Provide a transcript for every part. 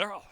Laurel.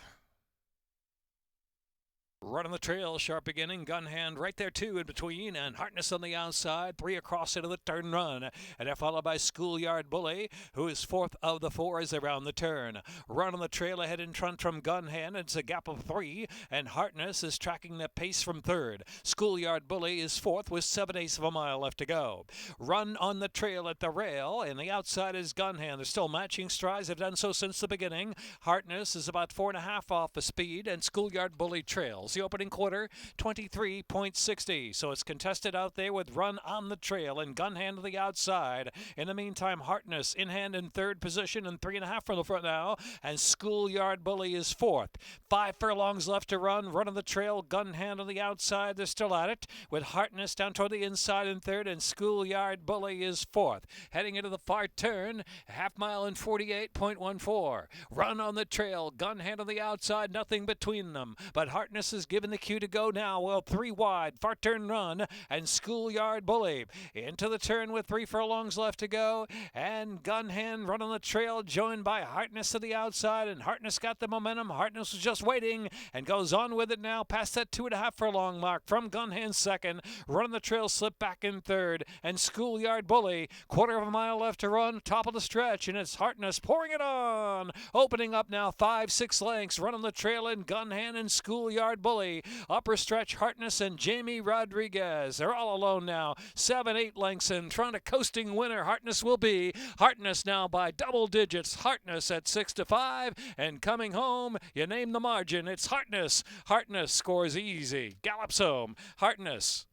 Running the trail, sharp beginning, gun hand right there too in between, and Hartness on the outside, 3 across into the turn run, and they're followed by Schoolyard Bully, who is 4th of the 4 as around the turn. Run on the trail ahead in front from gun hand, it's a gap of 3, and Hartness is tracking the pace from 3rd. Schoolyard Bully is 4th with 7/8 of a mile left to go. Run on the trail at the rail, and the outside is gun hand. They're still matching strides, they've done so since the beginning. Hartness is about 4.5 off the speed, and Schoolyard Bully trails. The opening quarter, 23.60. So it's contested out there with Run on the Trail and Gun Hand to the outside. In the meantime, Hartness in hand in 3rd position and 3.5 from the front now. And Schoolyard Bully is 4th. 5 furlongs left to run. Run on the Trail, Gun Hand on the outside. They're still at it with Hartness down toward the inside in 3rd, and Schoolyard Bully is 4th. Heading into the far turn, half mile in 48.14. Run on the Trail, Gun Hand on the outside, nothing between them. But Hartness is given the cue to go now. Well, 3 wide, far turn run, and Schoolyard Bully into the turn with 3 furlongs left to go, and Gun Hand Run on the Trail joined by Hartness to the outside, and Hartness got the momentum. Hartness was just waiting and goes on with it now past that 2.5 furlong mark from Gun Hand 2nd. Run on the Trail slipped back in 3rd, and Schoolyard Bully, 1/4 of a mile left to run, top of the stretch, and it's Hartness pouring it on, opening up now 5-6 lengths. Run on the Trail and Gun Hand and Schoolyard Bully. Upper stretch, Hartness and Jamie Rodriguez. They're all alone now. 7-8 lengths in front. A coasting winner Hartness will be. Hartness now by double digits. Hartness at 6-5. And coming home, you name the margin. It's Hartness. Hartness scores easy. Gallops home. Hartness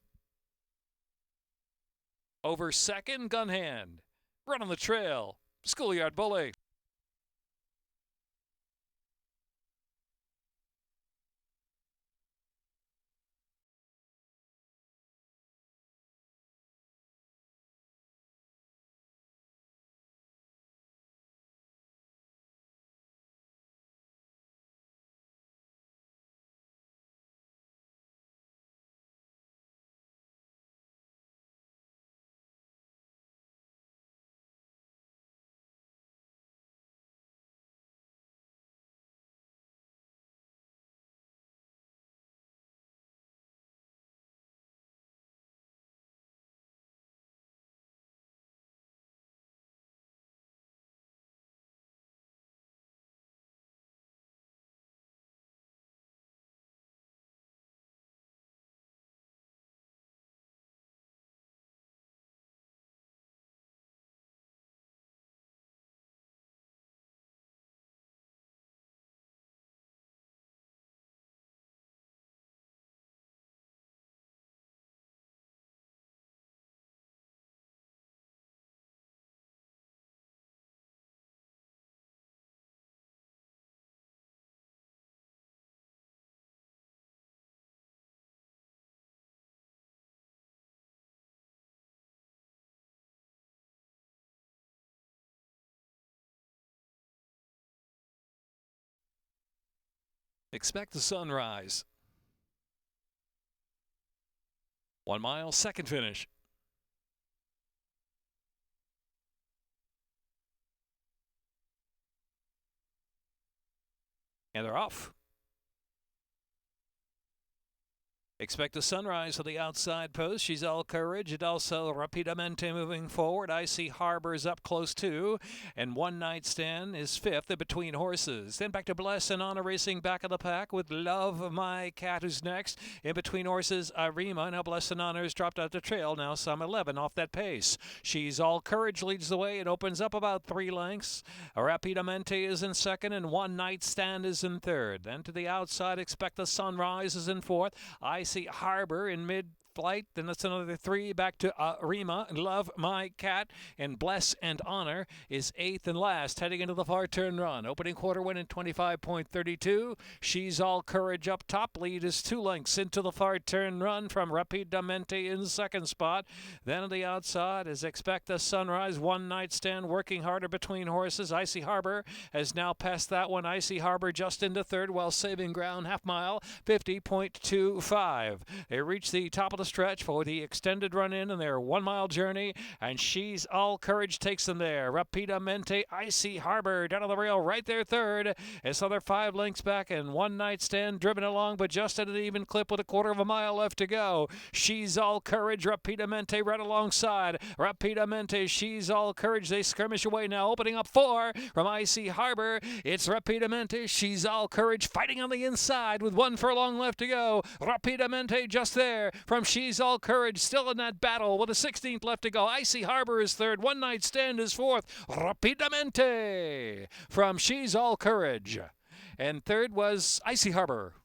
over 2nd, Gun Hand. Run on the Trail, Schoolyard Bully. Expect the sunrise. 1 mile, 2nd finish. And they're off. Expect the sunrise on the outside post. She's all courage. And also Rapidamente moving forward. I See Harbor's up close too. And One Night Stand is 5th in between horses. Then back to Bless and Honor racing back of the pack with Love My Cat, who's next. In between horses, Arima. Now Bless and Honor has dropped out the trail. Now some 11 off that pace. She's all courage leads the way. It opens up about 3 lengths. Rapidamente is in 2nd and One Night Stand is in 3rd. Then to the outside, Expect the Sunrise is in 4th. I See Harbor in mid-flight. Then that's another 3 back to Rima. Love My Cat. And Bless and Honor is 8th and last, heading into the far turn run. Opening quarter win in 25.32. She's All Courage up top. Lead is 2 lengths into the far turn run from Rapidamente in 2nd spot. Then on the outside is Expect the Sunrise. One Night Stand working harder between horses. I See Harbor has now passed that one. I See Harbor just into 3rd while saving ground half mile. 50.25. They reach the top of the the stretch for the extended run in their 1 mile journey, and She's All Courage takes them there. Rapidamente, Icy Harbor down on the rail right there third. It's another 5 lengths back, and One Night Stand driven along, but just at an even clip with a 1/4 of a mile left to go. She's All Courage, Rapidamente right alongside. Rapidamente, She's All Courage, they skirmish away now, opening up 4 from Icy Harbor. It's Rapidamente, She's All Courage fighting on the inside with 1 furlong left to go. Rapidamente just there from She's All Courage, still in that battle with a 16th left to go. Icy Harbor is third, One Night Stand is fourth. Rapidamente from She's All Courage. And third was Icy Harbor.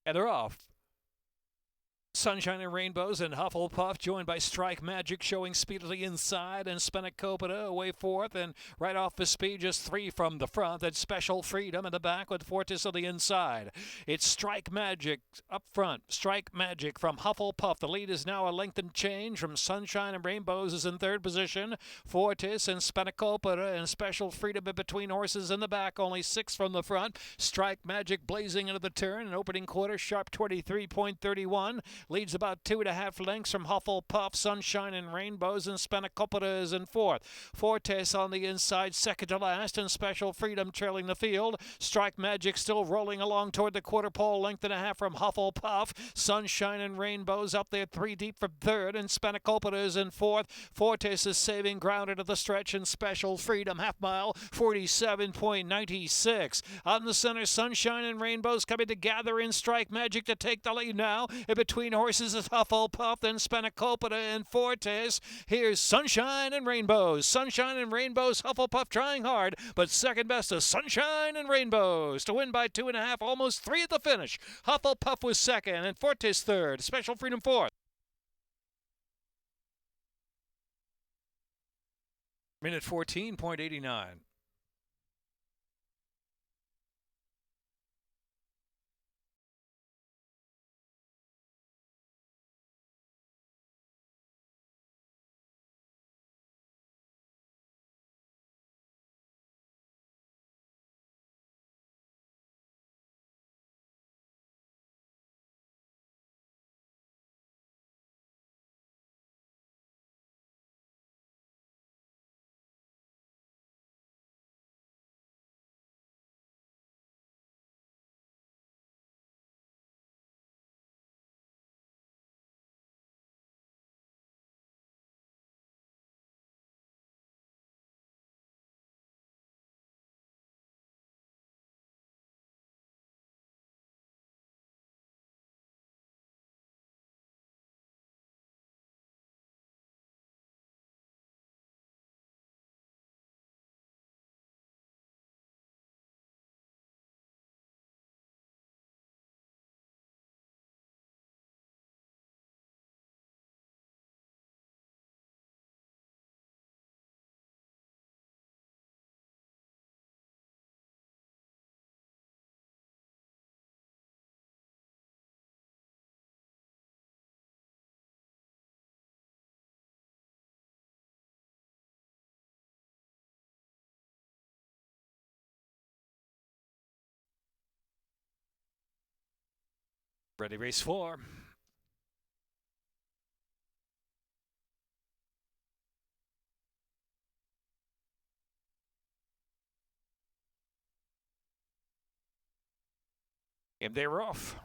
And they're off. Sunshine and Rainbows and Hufflepuff, joined by Strike Magic, showing speedily inside, and Spenacopita away fourth, and right off the speed, just 3 from the front. That's Special Freedom in the back with Fortis on the inside. It's Strike Magic up front. Strike Magic from Hufflepuff. The lead is now a length and change from Sunshine and Rainbows is in third position. Fortis and Spenacopita and Special Freedom in between horses in the back, only 6 from the front. Strike Magic blazing into the turn, an opening quarter, sharp 23.31. Leads about 2.5 lengths from Hufflepuff, Sunshine and Rainbows, and Spenacopita is in fourth. Fortes on the inside, second to last, and Special Freedom trailing the field. Strike Magic still rolling along toward the quarter pole, length and a half from Hufflepuff. Sunshine and Rainbows up there 3 deep from third, and Spenacopita is in fourth. Fortes is saving ground into the stretch, and Special Freedom half mile 47.96. Out in the center, Sunshine and Rainbows coming together in Strike Magic to take the lead now. In between horses is Hufflepuff, then Spenacopita and Fortes. Here's Sunshine and Rainbows. Sunshine and Rainbows, Hufflepuff trying hard, but second best is Sunshine and Rainbows to win by 2.5, almost 3 at the finish. Hufflepuff was second and Fortes third. Special Freedom fourth. Minute 14.89. Ready, race 4. And they're off.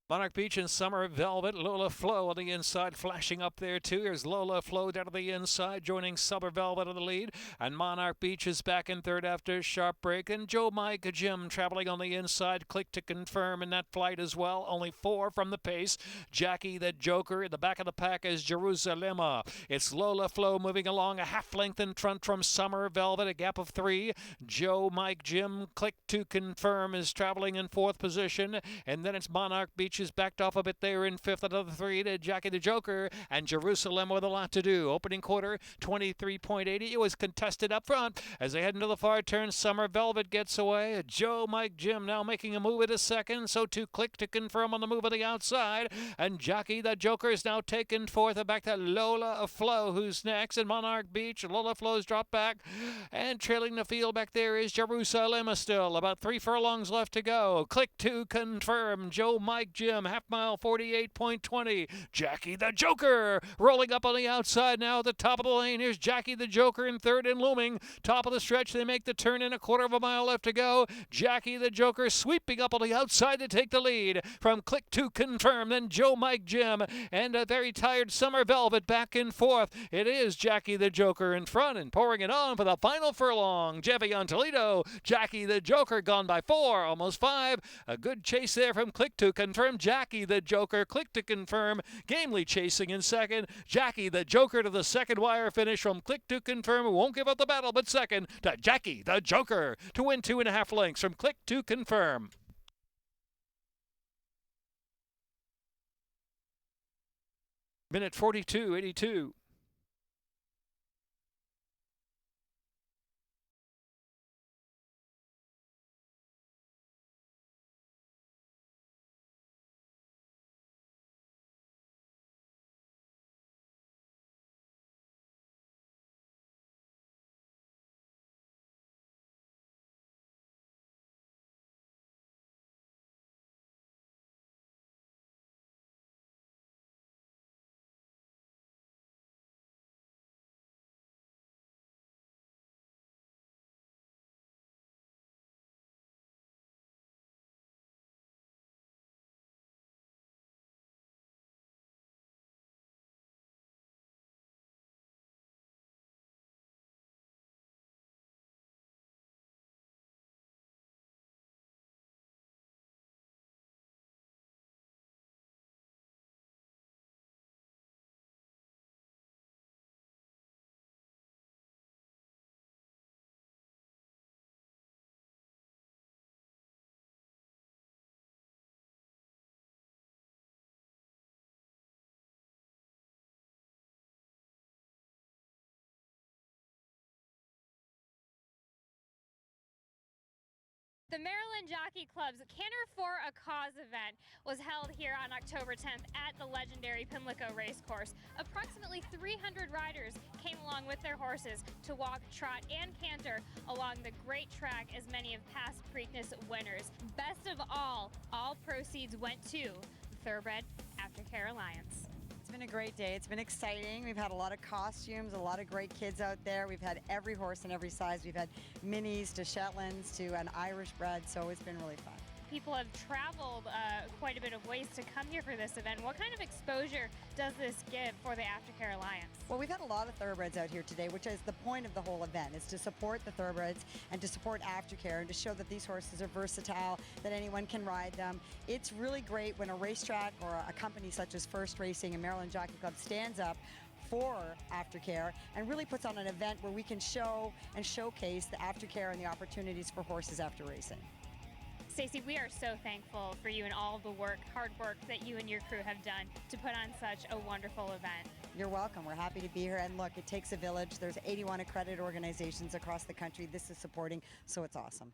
Monarch Beach and Summer Velvet. Lola Flow on the inside, flashing up there too. Here's Lola Flow down to the inside, joining Summer Velvet on the lead. And Monarch Beach is back in third after a sharp break. And Joe Mike Jim traveling on the inside. Click to confirm in that flight as well. Only 4 from the pace. Jackie the Joker. In the back of the pack is Jerusalem. It's Lola Flow moving along a half length in front from Summer Velvet, a gap of 3. Joe Mike Jim. Click to confirm is traveling in 4th position. And then it's Monarch Beach is backed off a bit there in 5th, another 3 to Jackie the Joker, and Jerusalem with a lot to do. Opening quarter, 23.80. It was contested up front as they head into the far turn. Summer Velvet gets away. Joe Mike Jim now making a move at a second, so to Click to confirm on the move on the outside, and Jackie the Joker is now taken 4th, back to Lola Flow, who's next, and Monarch Beach. Lola Flow's dropped back, and trailing the field back there is Jerusalem still. About 3 furlongs left to go. Click to confirm. Joe Mike Jim, half mile, 48.20. Jackie the Joker rolling up on the outside now at the top of the lane. Here's Jackie the Joker in 3rd and looming. Top of the stretch, they make the turn in a quarter of a mile left to go. Jackie the Joker sweeping up on the outside to take the lead from Click to confirm. Then Joe Mike Jim and a very tired Summer Velvet back in 4th. It is Jackie the Joker in front and pouring it on for the final furlong. Jeffy on Toledo. Jackie the Joker gone by 4, almost 5. A good chase there from Click to confirm. Jackie the Joker, Click to confirm, gamely chasing in 2nd. Jackie the Joker to the 2nd wire finish from Click to confirm, won't give up the battle, but 2nd to Jackie the Joker to win 2.5 lengths from Click to confirm. Minute 42.82. The Maryland Jockey Club's Canter for a Cause event was held here on October 10th at the legendary Pimlico Racecourse. Approximately 300 riders came along with their horses to walk, trot, and canter along the great track as many of past Preakness winners. Best of all proceeds went to the Thoroughbred Aftercare Alliance. It's been a great day. It's been exciting. We've had a lot of costumes, a lot of great kids out there. We've had every horse in every size. We've had minis to Shetlands to an Irish bred, so it's been really fun. People have traveled quite a bit of ways to come here for this event. What kind of exposure does this give for the Aftercare Alliance? Well, we've had a lot of thoroughbreds out here today, which is the point of the whole event, is to support the thoroughbreds and to support Aftercare and to show that these horses are versatile, that anyone can ride them. It's really great when a racetrack or a company such as First Racing and Maryland Jockey Club stands up for Aftercare and really puts on an event where we can show and showcase the Aftercare and the opportunities for horses after racing. Stacey, we are so thankful for you and all the hard work that you and your crew have done to put on such a wonderful event. You're welcome. We're happy to be here. And look, it takes a village. There's 81 accredited organizations across the country this is supporting, so it's awesome.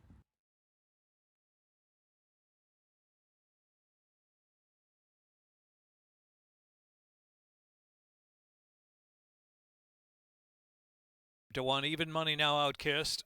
To 1 even money now, out, Kissed.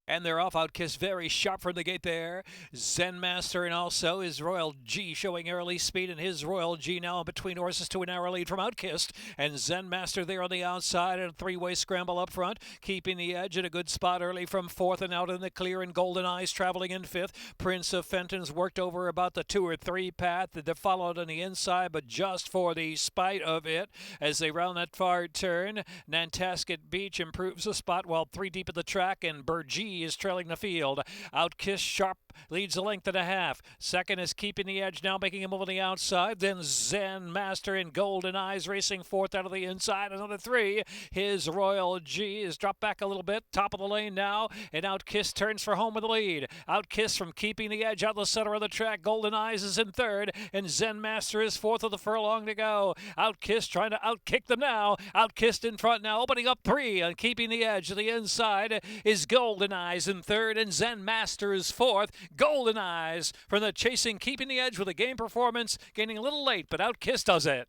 And they're off. Outkiss very sharp from the gate there. Zen Master and also his Royal G showing early speed, and his Royal G now in between horses to a narrow lead from Outkiss. And Zen Master there on the outside, and a three-way scramble up front, keeping the edge at a good spot early from fourth and out in the clear. And Golden Eyes traveling in fifth. Prince of Fenton's worked over about the 2 or 3 path. They followed on the inside, but just for the spite of it as they round that far turn. Nantasket Beach improves the spot while 3 deep at the track, and Burgee is trailing the field. Outkiss Sharp leads a length and a half. Second is Keeping the Edge, now making a move on the outside. Then Zen Master and Golden Eyes racing fourth out of the inside. Another 3. His Royal G is dropped back a little bit. Top of the lane now, and Outkiss turns for home with the lead. Outkiss from Keeping the Edge out the center of the track. Golden Eyes is in third, and Zen Master is fourth with a furlong to go. Outkiss trying to outkick them now. Outkiss in front now, opening up 3 and Keeping the Edge to the inside is Golden Eyes in third, and Zen Master is fourth. Golden Eyes from the chasing Keeping the Edge with a game performance, gaining a little late, but Outkiss does it.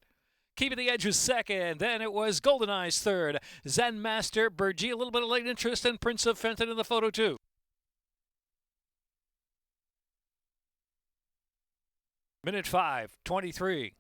Keeping the Edge was second, then it was Golden Eyes third. Zen Master, Burgee, a little bit of late interest, and Prince of Fenton in the photo too. Minute 5:23.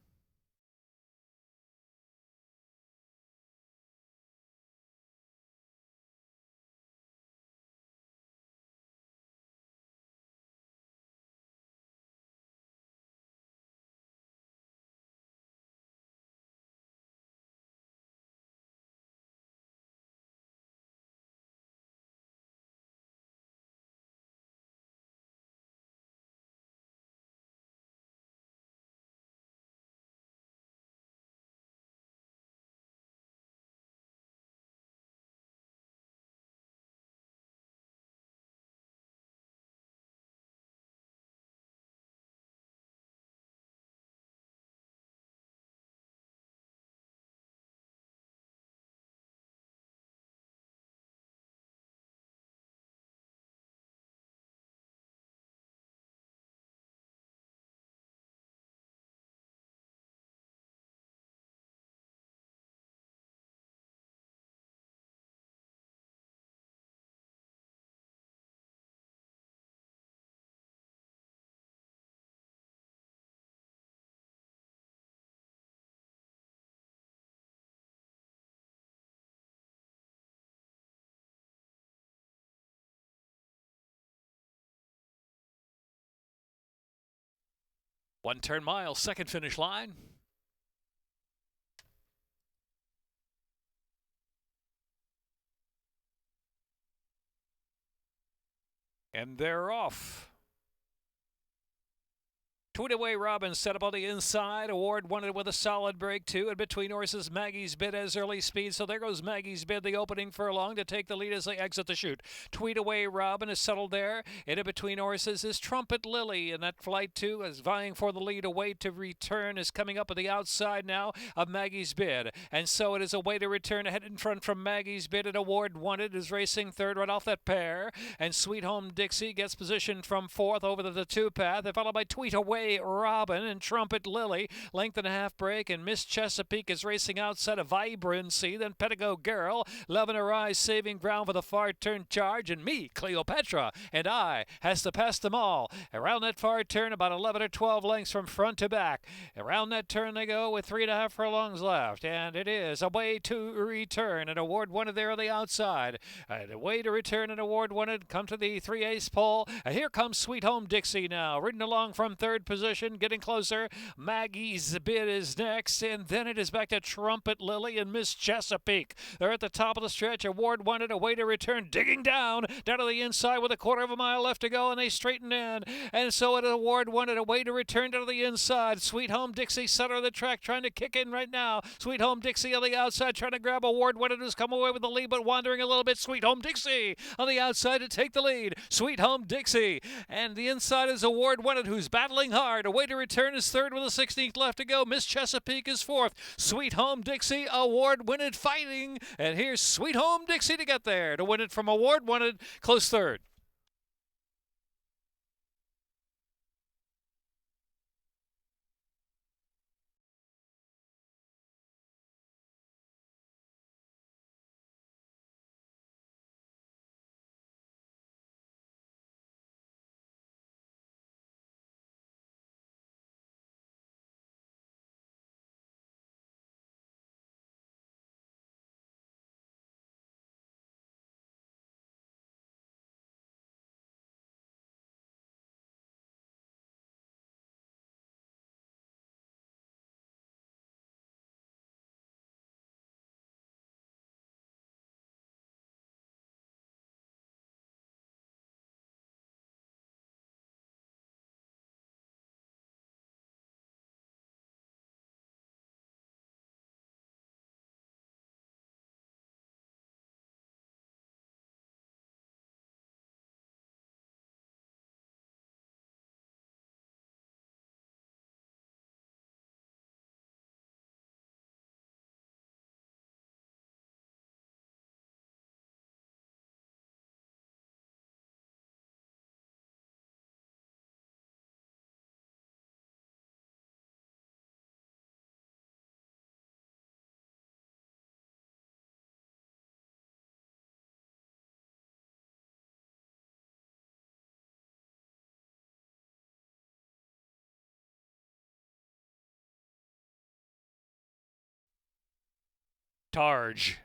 One turn mile, second finish line. And they're off. Tweetaway Robin set up on the inside. Award wanted with a solid break, too. And between horses, Maggie's Bid has early speed. So there goes Maggie's Bid, the opening furlong, to take the lead as they exit the chute. Tweetaway Robin is settled there. And in between horses is Trumpet Lily. And that flight, too, is vying for the lead. Away to Return is coming up at the outside now of Maggie's Bid. And so it is Away to Return ahead in front from Maggie's Bid. And Award Wanted is racing third right off that pair. And Sweet Home Dixie gets positioned from fourth over the 2 path. They're followed by Tweetaway Robin and Trumpet Lily. Length and a half break, and Miss Chesapeake is racing outside of Vibrancy. Then Pedigo Girl, Love in Her Eyes saving ground for the far turn charge, and me, Cleopatra, and I has to pass them all. Around that far turn, about 11 or 12 lengths from front to back. Around that turn they go with 3.5 furlongs left, and it is Away to Return. An Award Wanted there on the outside. Away to Return and Award Wanted come to the 3-ace pole. Here comes Sweet Home Dixie now, ridden along from third position, getting closer. Maggie's Bid is next, and then it is back to Trumpet Lily and Miss Chesapeake. They're at the top of the stretch. Award Wanted, Away to Return, digging down to the inside with a 1/4 mile left to go, and they straighten in. And so it Award Wanted, Away to Return to the inside. Sweet Home Dixie, center of the track, trying to kick in right now. Sweet Home Dixie on the outside, trying to grab Award Wanted, who's come away with the lead, but wandering a little bit. Sweet Home Dixie on the outside to take the lead. Sweet Home Dixie, and the inside is Award Wanted, who's battling hard. Away to Return is third with a 16th left to go. Miss Chesapeake is fourth. Sweet Home Dixie, Award Wanted fighting. And here's Sweet Home Dixie to get there to win it from Award Wanted, close third. Targe.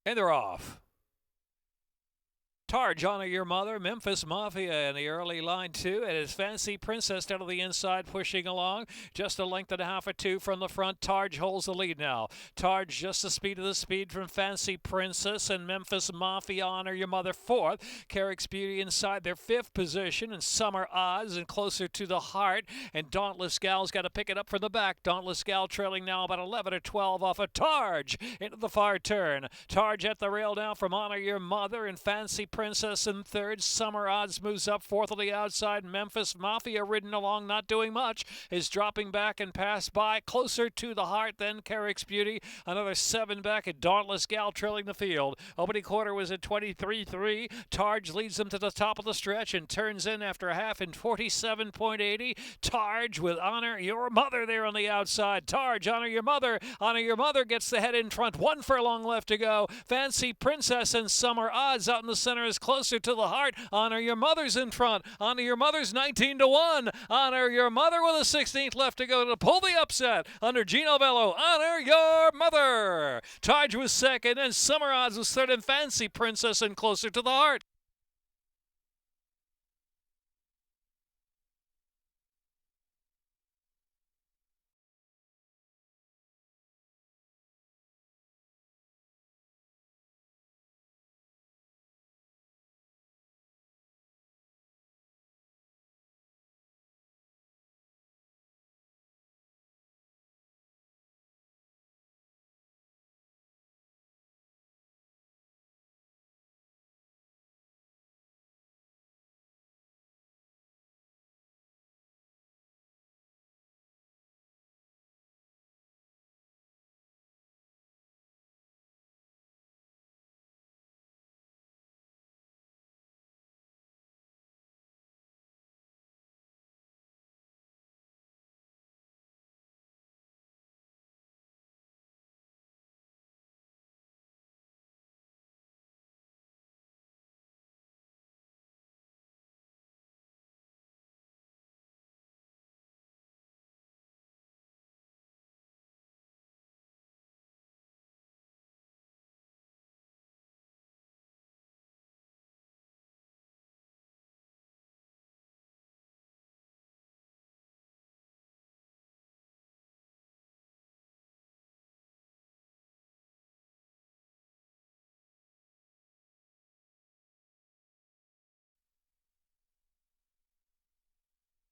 And they're off. Targe, Honor Your Mother, Memphis Mafia in the early line, too. It is Fancy Princess down to the inside, pushing along. Just a length and a half or two from the front. Targe holds the lead now. Targe just the speed of the speed from Fancy Princess and Memphis Mafia, Honor Your Mother, fourth. Carrick's Beauty inside their fifth position, and Summer Odds and closer to the heart. And Dauntless Gal's got to pick it up from the back. Dauntless Gal trailing now about 11 or 12 off of Targe into the far turn. Targe at the rail now from Honor Your Mother and Fancy Princess in third. Summer Odds moves up fourth on the outside. Memphis Mafia ridden along, not doing much, is dropping back and passed by. Closer to the heart than Carrick's Beauty. Another 7 back at Dauntless Gal trailing the field. Opening quarter was at 23-3. Targe leads them to the top of the stretch and turns in after a half in 47.80. Targe with Honor Your Mother there on the outside. Targe, Honor Your Mother. Honor Your Mother gets the head in front. 1 furlong left to go. Fancy Princess and Summer Odds out in the center is closer to the heart. Honor Your Mother's in front. Honor Your Mother's 19-1. Honor Your Mother with a 16th left to go to pull the upset under Gino Bello. Honor Your Mother. Targe was second and Summer Odds was third and Fancy Princess and closer to the heart.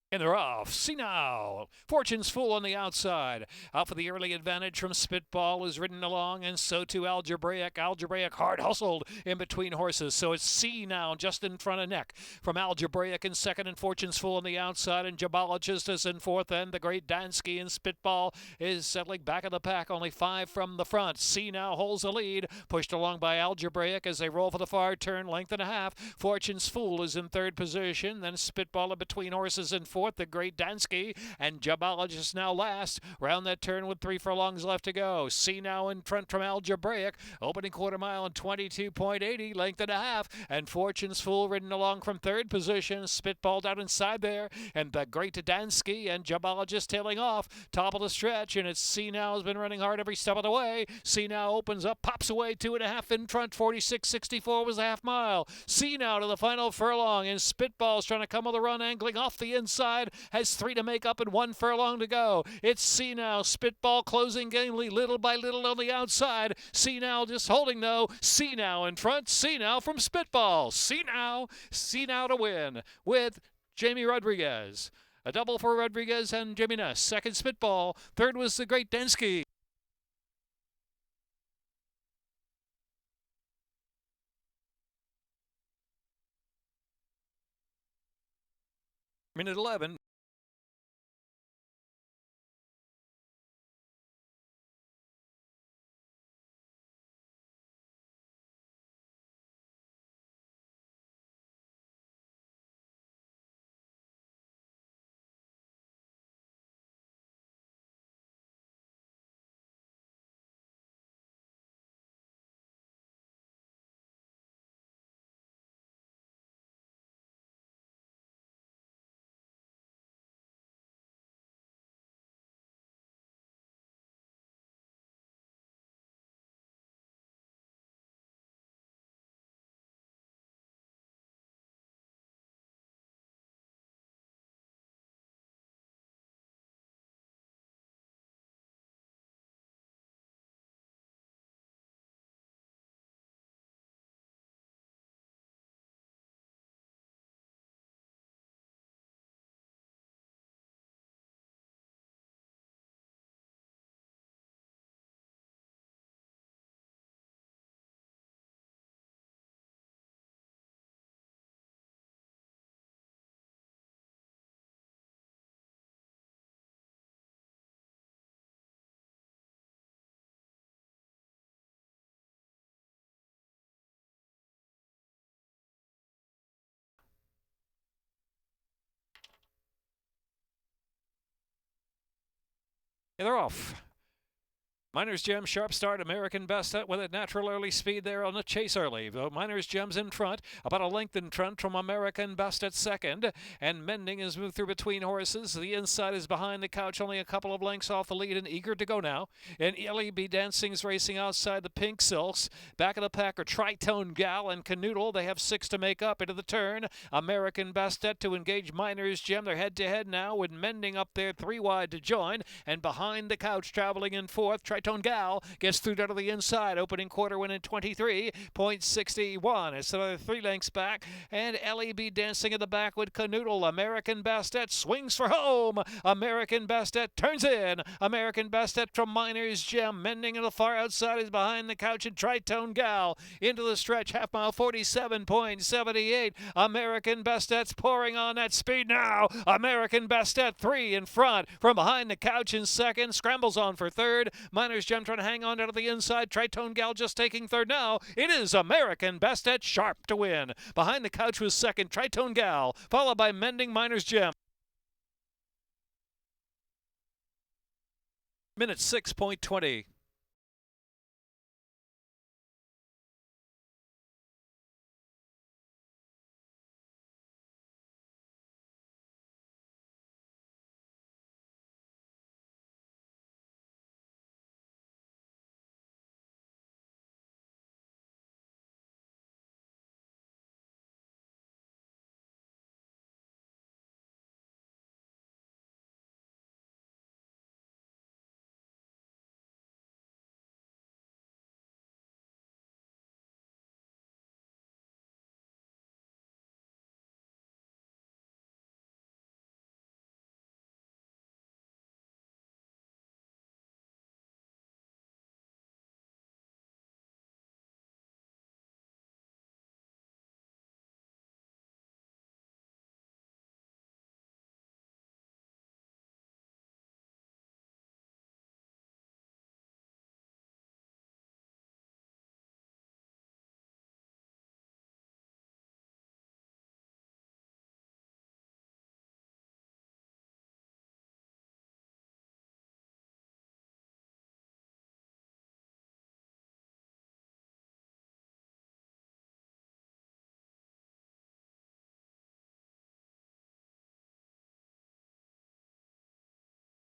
And they're off. See now. Fortune's Fool on the outside. Out for the early advantage from Spitball is ridden along, and so too Algebraic. Algebraic hard hustled in between horses. So it's See Now just in front of Neck. From Algebraic in second, and Fortune's Fool on the outside, and Jabologist is in fourth, and the great Dansky and Spitball is settling back of the pack. Only 5 from the front. See Now holds the lead. Pushed along by Algebraic as they roll for the far turn, length and a half. Fortune's Fool is in third position. Then Spitball in between horses in fourth, the great Dansky, and Jabologist now last. Round that turn with 3 furlongs left to go. See Now in front from Algebraic. Opening quarter mile in 22.80, length and a half. And Fortune's Fool ridden along from third position. Spitball down inside there. And the great Dansky and Jabologist tailing off. Top of the stretch, and it's See Now has been running hard every step of the way. See Now opens up, pops away 2.5 in front. 46.64 was the half mile. See Now to the final furlong, and Spitball's trying to come with a run, angling off the inside. Has 3 to make up and 1 furlong to go. It's See Now. Spitball closing gamely little by little on the outside. See Now just holding though. See Now in front. See Now from Spitball. See Now. See Now to win with Jamie Rodriguez. A double for Rodriguez and Jimmy Ness. Second Spitball. Third was the great Dansky. Minute 11. They're off. Miners Gem, sharp start, American Best with a natural early speed there on the chase early. Though Miners Gem's in front, about a length in front from American Best at second. And Mending has moved through between horses. The inside is behind the couch, only a couple of lengths off the lead and eager to go now. And LEB Dancing's racing outside the Pink Silks. Back of the pack are Tritone Gal and Canoodle. They have 6 to make up into the turn. American Best to engage Miners Gem. They're head-to-head now with Mending up there 3 wide to join. And behind the couch, traveling in fourth, Tritone Gal gets through down to the inside, opening quarter win in 23.61. It's another 3 lengths back, and LEB Dancing at the back with Canoodle. American Bastet swings for home. American Bastet turns in. American Bastet from Miners Gem. Mending to the far outside is behind the couch, and Tritone Gal into the stretch. Half mile 47.78. American Bastet's pouring on that speed now. American Bastet 3 in front. From behind the couch in second. Scrambles on for third. Miners Gem trying to hang on down to the inside. Tritone Gal just taking third now. It is American Bastet sharp to win. Behind the couch was second. Tritone Gal, followed by Mending, Miners Gem. Minute 6.20.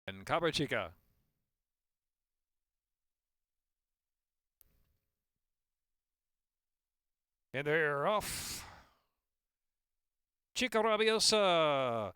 And Cabra Chica. And they're off. Chica Rabiosa.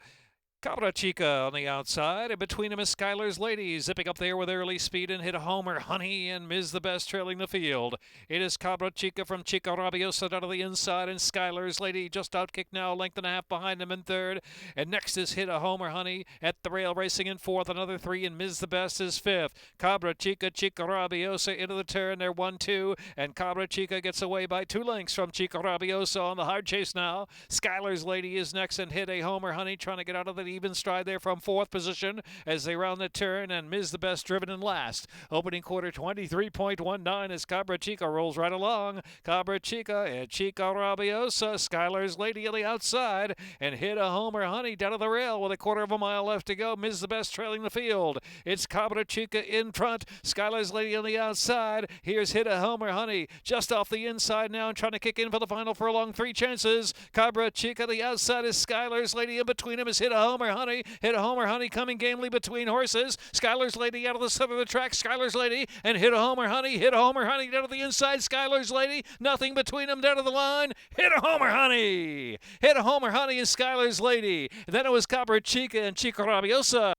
Cabra Chica on the outside, and between them is Skylar's Lady, zipping up there with early speed and hit a homer. Honey and Ms. the Best trailing the field. It is Cabra Chica from Chica Rabiosa down to the inside, and Skylar's Lady just outkicked now, a length and a half behind him in third. And next is Hit a Homer, Honey at the rail, racing in fourth. Another 3, and Ms. the Best is fifth. Cabra Chica, Chica Rabiosa into the turn. They're 1-2, and Cabra Chica gets away by 2 lengths from Chica Rabiosa on the hard chase now. Skylar's Lady is next, and Hit a Homer, Honey trying to get out of the even stride there from fourth position as they round the turn, and Ms. the Best driven in last. Opening quarter 23.19 as Cabra Chica rolls right along. Cabra Chica and Chica Rabiosa. Skylar's Lady on the outside, and Hit a Homer, Honey down to the rail with a quarter of a mile left to go. Ms. the Best trailing the field. It's Cabra Chica in front. Skylar's Lady on the outside. Here's Hit a Homer, Honey just off the inside now and trying to kick in for the final furlong. 3 chances. Cabra Chica the outside is Skylar's Lady. In between him is Hit a Homer, Honey. Hit a Homer, Honey coming gamely between horses. Skylar's Lady out of the center of the track. Skylar's Lady and Hit a Homer, Honey. Hit a Homer, Honey down to the inside. Skylar's Lady. Nothing between them down to the line. Hit a Homer, Honey. Hit a Homer, Honey and Skylar's Lady. And then it was Cabra Chica and Chica Rabiosa.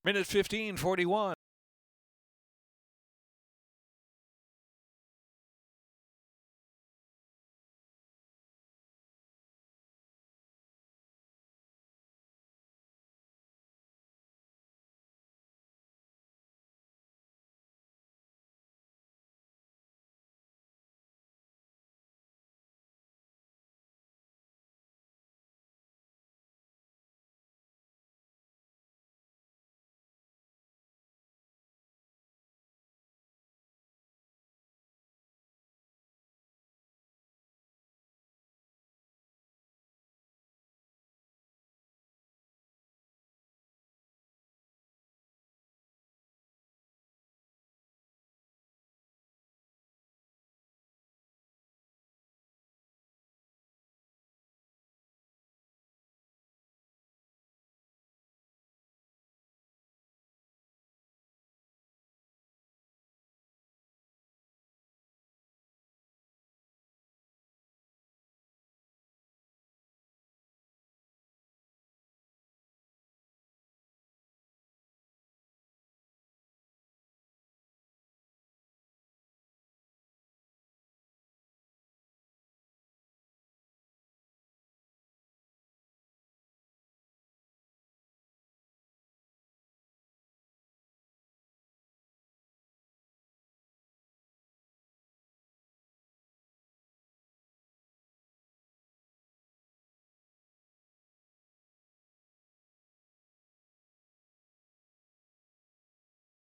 Minute 15:41.